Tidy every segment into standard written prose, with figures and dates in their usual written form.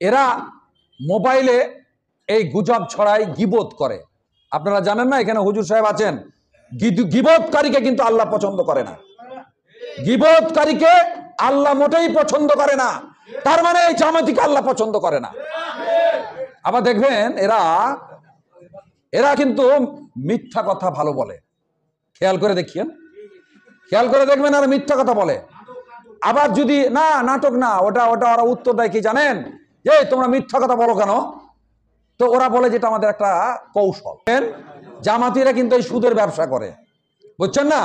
এরা মোবাইলে এই গুজব ছড়ায়, গীবত করে। আপনারা জানেন না, এখানে হুজুর সাহেব আছেন, গীবতকারীকে কিন্তু আল্লাহ পছন্দ করে না। গীবতকারীকে আল্লাহ মোটেই পছন্দ করে না। তার মানে এই জামাতিকে আল্লাহ পছন্দ করে না। আবার দেখবেন এরা কিন্তু মিথ্যা কথা ভালো বলে। খেয়াল করে দেখিয়েন, খেয়াল করে দেখবেন, আর মিথ্যা কথা বলে। আবার যদি না, নাটক না, ওটা ওরা উত্তর দেয় কি জানেন? যে তোমরা মিথ্যা কথা বলো কেন? তো ওরা বলে যেটা আমাদের একটা কৌশল। জামাতিরা কিন্তু এই সুদের ব্যবসা করে, বুঝছেন না?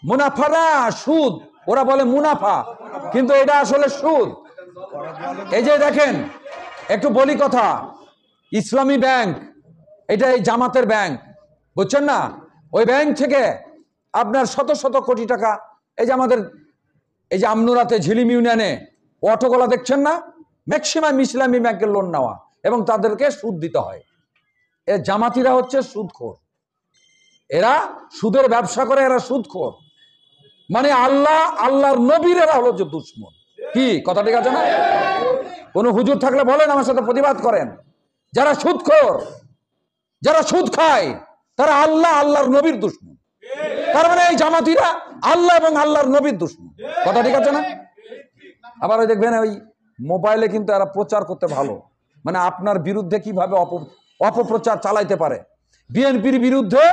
মুনাফা না, সুদ। ওরা বলে মুনাফা, কিন্তু এটা আসলে সুদ। এই যে দেখেন, একটু বলি কথা, ইসলামী ব্যাংক, এটা এই জামাতের ব্যাংক, বুঝছেন না? ওই ব্যাংক থেকে আপনার শত শত কোটি টাকা, এই যে আমাদের এই যে আমনুরাতে ঝিলিম ইউনিয়নে অটোগুলা দেখছেন না, ম্যাক্সিমাম ইসলামী ব্যাংকের লোন নেওয়া এবং তাদেরকে সুদ দিতে হয়। এ জামাতিরা হচ্ছে সুদখোর, এরা সুদের ব্যবসা করে, এরা সুদখোর। মানে আল্লাহর নবীর এরা হলো যে দুশ্মন। কি কথা ঠিক আছে না? কোন হুজুর থাকলে বলেন, আমার সাথে প্রতিবাদ করেন। যারা সুদখোর, যারা সুদ খায়, তারা আল্লাহর নবীর দুশ্মন। তার মানে এই জামাতিরা আল্লাহ এবং আল্লাহর নবীর দুশ্মন। কথা ঠিক আছে না? আবার ওই দেখবেন, ওই মোবাইলে কিন্তু এরা প্রচার করতে ভালো, মানে আপনার বিরুদ্ধে কিভাবে অপপ্রচার চালাইতে পারে। বিএনপির বিরুদ্ধে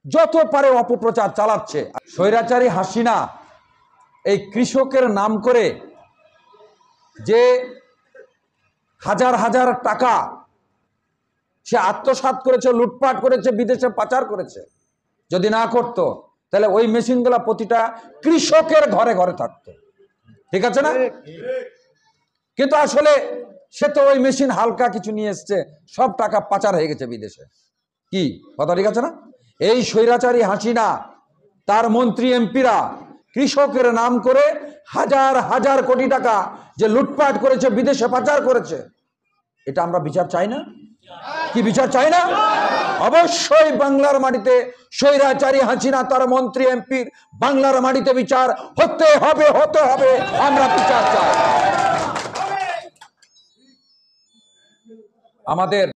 যত পারে অপপ্রচার চালাচ্ছে। স্বৈরাচারী হাসিনা এই কৃষকের নাম করে যে হাজার হাজার টাকা সে আত্মসাৎ করেছে, লুটপাট করেছে, বিদেশে পাচার করেছে, যদি না করতো তাহলে ওই মেশিনগুলা প্রতিটা কৃষকের ঘরে ঘরে থাকতো। ঠিক আছে না? কিন্তু আসলে সে তো ওই মেশিন হালকা কিছু নিয়ে এসছে, সব টাকা পাচার হয়ে গেছে বিদেশে। কি কথা ঠিক আছে না? এই স্বৈরাচারী হাসিনা, তার মন্ত্রী এমপিরা কৃষকের নাম করে হাজার হাজার কোটি টাকা যে লুটপাট করেছে, বিদেশে পাচার করেছে, এটা আমরা বিচার চাই না? কি বিচার চাই না? অবশ্যই বাংলার মাটিতে স্বৈরাচারী হাসিনা, তার মন্ত্রী এমপির বাংলার মাটিতে বিচার হতে হবে, হতে হবে। আমরা বিচার চাই। আমাদের